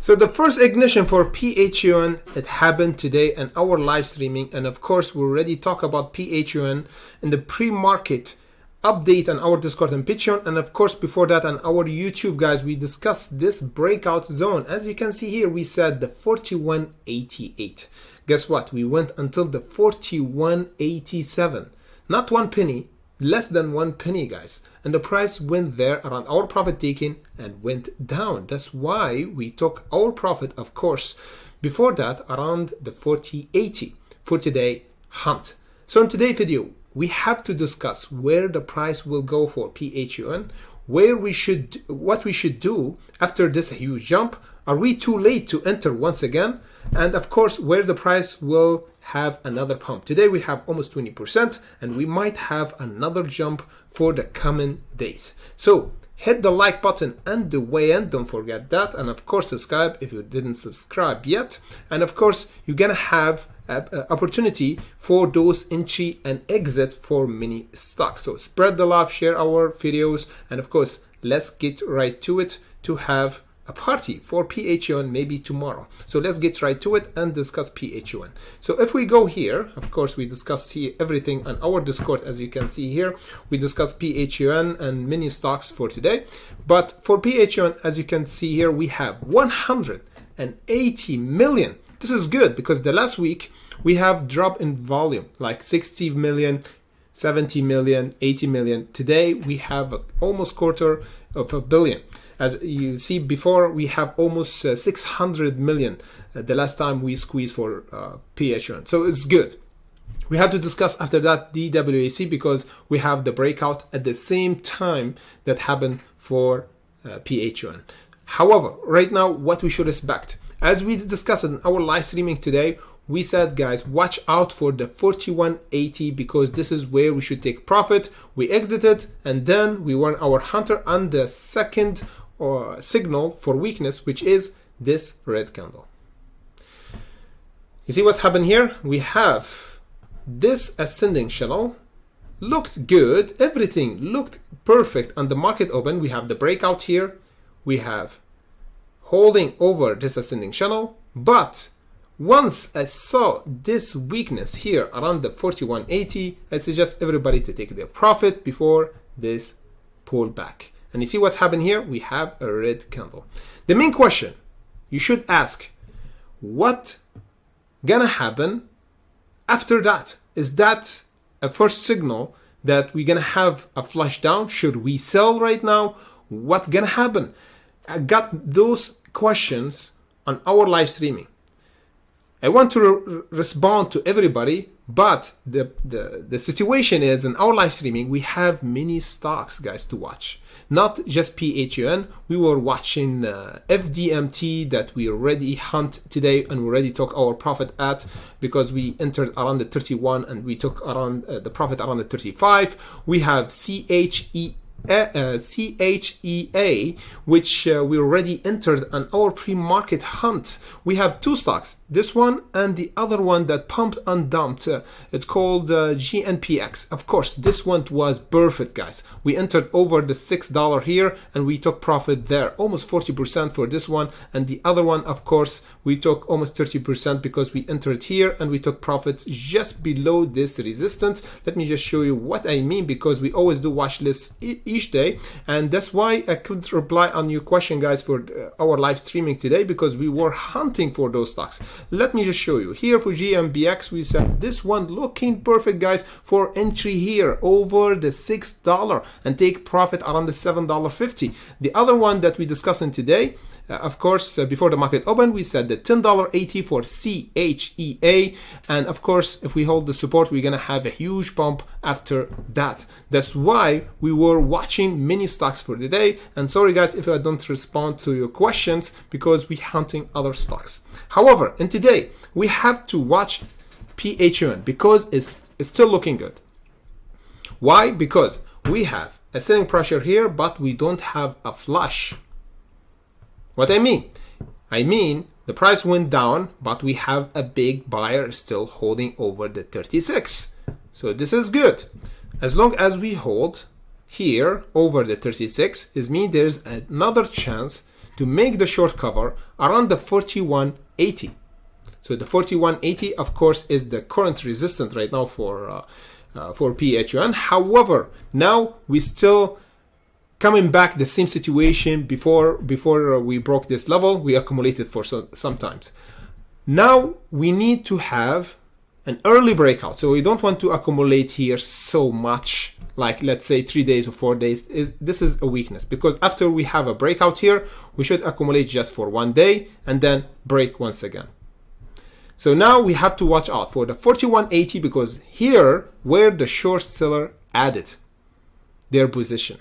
So the first ignition for PHUN, it happened today in our live streaming. And of course, we already talked about PHUN in the pre-market update on our Discord and Patreon. And of course, before that on our YouTube, guys, we discussed this breakout zone. As you can see here, we said the 41.88. Guess what? We went until the 41.87. Not 1 penny, less than 1 penny, guys. And the price went there around our profit taking and went down. That's why we took our profit, of course, before that around the 40.80 for today hunt. So in today's video, we have to discuss where the price will go for PHUN, what we should do after this huge jump. Are we too late to enter once again? And of course, where the price will have another pump. Today we have almost 20% and we might have another jump for the coming days. So hit the like button and the way in, don't forget that. And of course, subscribe if you didn't subscribe yet. And of course, you're gonna have opportunity for those entry and exit for many stocks. So spread the love, share our videos, and of course, let's get right to it to have a party for PHUN maybe tomorrow. So let's get right to it and discuss PHUN. So if we go here, of course, we discussed here everything on our Discord. As you can see here, we discussed PHUN and many stocks for today. But for PHUN, as you can see here, we have 180 million. This is good because the last week we have drop in volume like 60 million, 70 million, 80 million. Today we have almost quarter of a billion. As you see before, we have almost 600 million the last time we squeezed for PHUN. So it's good. We have to discuss after that DWAC because we have the breakout at the same time that happened for PHUN. However, right now, what we should expect. As we discussed in our live streaming today, we said, guys, watch out for the 41.80 because this is where we should take profit. We exited and then we won our hunter on the second signal for weakness, which is this red candle. You see what's happened here? We have this ascending channel. Looked good. Everything looked perfect on the market open. We have the breakout here. We have holding over this ascending channel. But once I saw this weakness here around the 41.80, I suggest everybody to take their profit before this pullback. And you see what's happened here? We have a red candle. The main question you should ask, what gonna happen after that? Is that a first signal that we're gonna have a flush down? Should we sell right now? What's gonna happen? I got those questions on our live streaming. I want to respond to everybody, but the situation is in our live streaming, we have many stocks, guys, to watch. Not just PHUN. We were watching FDMT that we already hunt today and we already took our profit at because we entered around the 31 and we took around the profit around the 35. We have CHEA, which we already entered on our pre-market hunt. We have two stocks, this one and the other one that pumped and dumped. It's called GNPX. Of course, this one was perfect, guys. We entered over the $6 here and we took profit there, almost 40% for this one. And the other one, of course, we took almost 30% because we entered here and we took profits just below this resistance. Let me just show you what I mean because we always do watch lists each day, and that's why I couldn't reply on your question, guys, for our live streaming today because we were hunting for those stocks. Let me just show you here for GMBX. We said this one looking perfect, guys, for entry here over the $6 and take profit around the $7.50. The other one that we discussing today, of course, before the market opened, we said the $10.80 for CHEA. And of course, if we hold the support, we're going to have a huge pump after that. That's why we were watching many stocks for the day. And sorry, guys, if I don't respond to your questions because we're hunting other stocks. However, in today, we have to watch PHUN because it's still looking good. Why? Because we have a selling pressure here, but we don't have a flush. What I mean the price went down, but we have a big buyer still holding over the 36. So this is good. As long as we hold here over the 36, it means there's another chance to make the short cover around the 41.80. So the 41.80, of course, is the current resistance right now for PHUN. However, now we still coming back the same situation before we broke this level. We accumulated for some times. Now we need to have an early breakout. So we don't want to accumulate here so much, like let's say 3 days or 4 days. This is a weakness, because after we have a breakout here, we should accumulate just for 1 day and then break once again. So now we have to watch out for the 41.80, because here where the short seller added their position,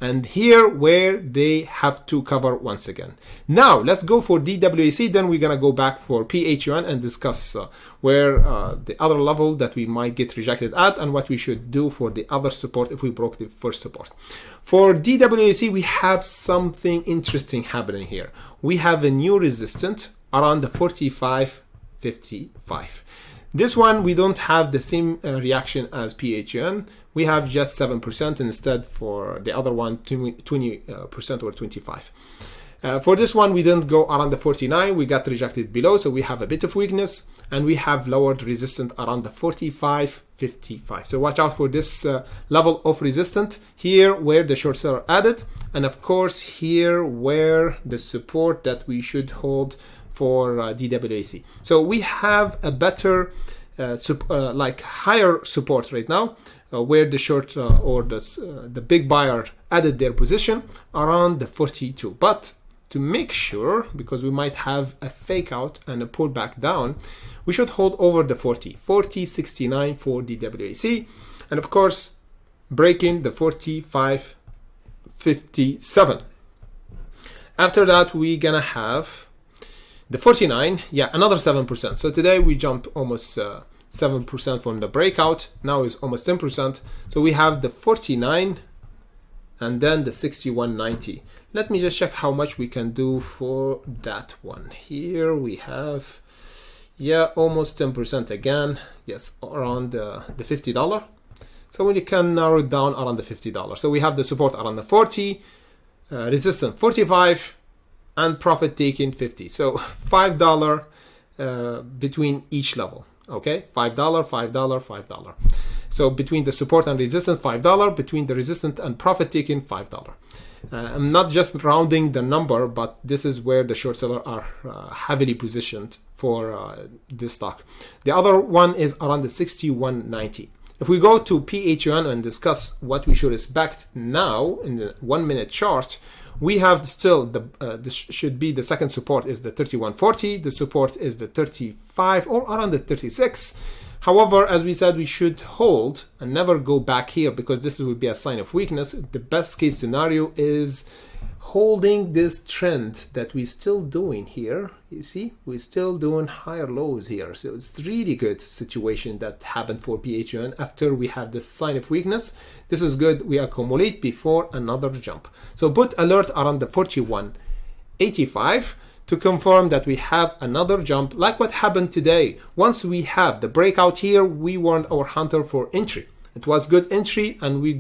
and here where they have to cover once again. Now let's go for DWAC, then we're gonna go back for PHUN and discuss where the other level that we might get rejected at, and what we should do for the other support if we broke the first support. For DWAC, we have something interesting happening here. We have a new resistance around the 45.55. This one, we don't have the same reaction as PHUN. We have just 7% instead. For the other one, 20% or 25%. For this one, we didn't go around the 49. We got rejected below, so we have a bit of weakness, and we have lowered resistance around the 45.55. So watch out for this level of resistance here where the short seller added, and of course here where the support that we should hold for DWAC. So we have a better, like higher support right now, where the short or the big buyer added their position around the 42. But to make sure, because we might have a fake out and a pullback down, we should hold over the 40.69 for DWAC, and of course breaking the 45.57. After that, we're gonna have the 49, another 7%. So today we jumped almost 7% from the breakout. Now is almost 10%. So we have the 49 and then the 61.90. Let me just check how much we can do for that one. Here we have, almost 10% again. Yes, around the $50. So we can narrow it down around the $50. So we have the support around the 40, resistance 45, and profit taking 50. So $5 between each level. Okay, $5, $5, $5. So between the support and resistance, $5. Between the resistance and profit taking, $5. I'm not just rounding the number, but this is where the short seller are heavily positioned for this stock. The other one is around the 61.90. If we go to PHUN and discuss what we should expect now in the 1 minute chart, we have still this should be the second support is the 31.40. The support is the 35 or around the 36. However, as we said, we should hold and never go back here, because this would be a sign of weakness. The best case scenario is holding this trend that we're still doing here. You see, we're still doing higher lows here. So it's really good situation that happened for PHUN after we have this sign of weakness. This is good. We accumulate before another jump. So put alert around the 41.85 to confirm that we have another jump like what happened today. Once we have the breakout here, we warned our hunter for entry. It was good entry, and we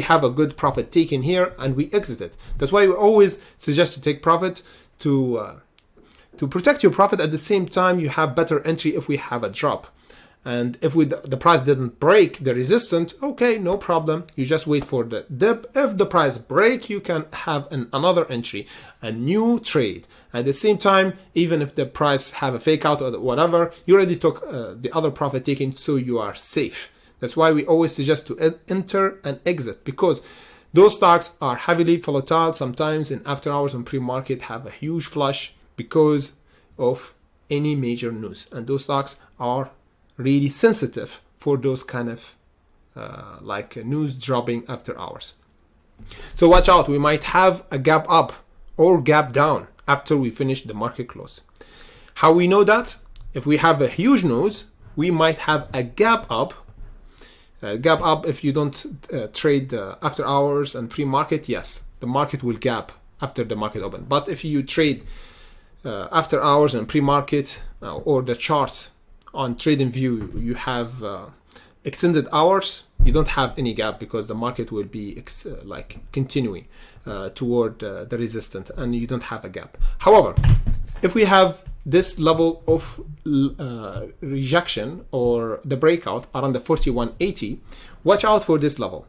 have a good profit taken here, and we exited. That's why we always suggest to take profit to protect your profit. At the same time, you have better entry if we have a drop. And if the price didn't break the resistance, okay, no problem. You just wait for the dip. If the price break, you can have another entry, a new trade. At the same time, even if the price have a fake out or whatever, you already took the other profit taken, so you are safe. That's why we always suggest to enter and exit, because those stocks are heavily volatile. Sometimes in after hours and pre-market have a huge flush because of any major news. And those stocks are really sensitive for those kind of news dropping after hours. So watch out. We might have a gap up or gap down after we finish the market close. How we know that? If we have a huge news, we might have a gap up. Gap up if you don't trade after hours and pre-market. Yes, the market will gap after the market open. But if you trade after hours and pre-market or the charts on TradingView, you have extended hours, you don't have any gap because the market will be like continuing toward the resistance, and you don't have a gap. However, if we have this level of rejection or the breakout around the 4180, watch out for this level,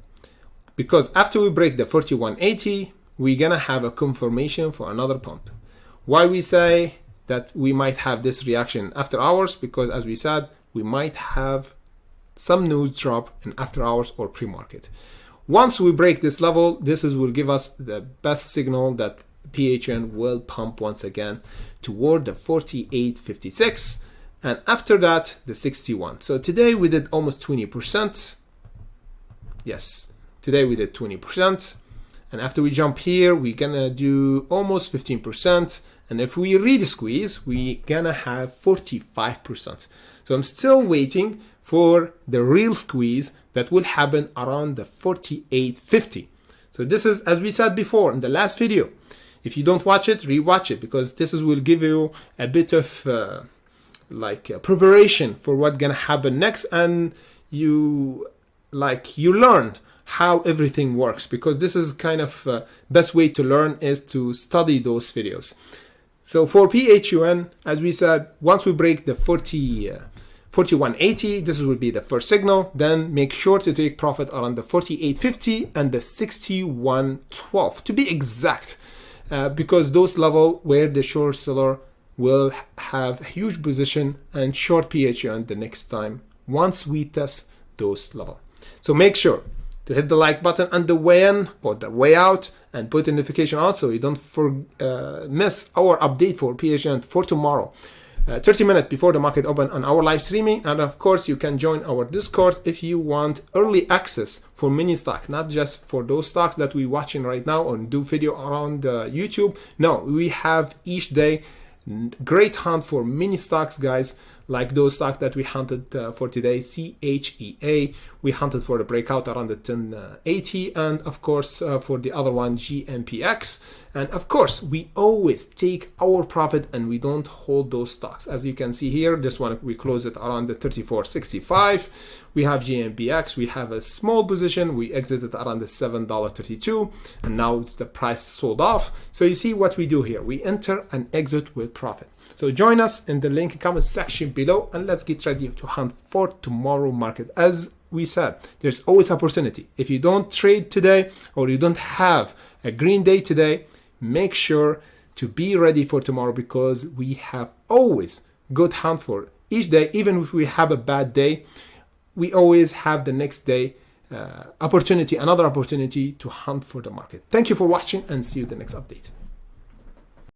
because after we break the 4180, we're gonna have a confirmation for another pump. Why we say that we might have this reaction after hours? Because as we said, we might have some news drop in after hours or pre-market. Once we break this level, will give us the best signal that PHUN will pump once again toward the 48.56, and after that the 61. So today we did almost 20%. Yes, today we did 20%, and after we jump here, we're gonna do almost 15%, and if we really squeeze, we're gonna have 45%. So I'm still waiting for the real squeeze that will happen around the 48.50. So this is, as we said before in the last video, if you don't watch it, rewatch it, because will give you a bit of preparation for what's gonna happen next, and you learn how everything works, because this is kind of best way to learn is to study those videos. So for PHUN, as we said, once we break the 4180, this will be the first signal. Then make sure to take profit around the 4850 and the 6112 to be exact, because those level where the short seller will have a huge position and short PHUN the next time once we test those level. So make sure to hit the like button on the way in or the way out, and put the notification on so you don't miss our update for PHUN for tomorrow, 30 minutes before the market open on our live streaming. And of course, you can join our Discord if you want early access for mini stock, not just for those stocks that we're watching right now or do video around YouTube. No, we have each day great hunt for mini stocks, guys, like those stocks that we hunted for today, CHEA. We hunted for the breakout around the 1080, and of course for the other one, GMPX. And of course, we always take our profit and we don't hold those stocks. As you can see here, this one we close it around the 34.65. We have GMPX, we have a small position, we exited around the $7.32, and now it's the price sold off. So you see what we do here, we enter and exit with profit. So join us in the link comment section below, and let's get ready to hunt for tomorrow market. As we said, there's always opportunity. If you don't trade today or you don't have a green day today, make sure to be ready for tomorrow, because we have always good hunt for each day. Even if we have a bad day, we always have the next day another opportunity to hunt for the market. Thank you for watching, and see you in the next update.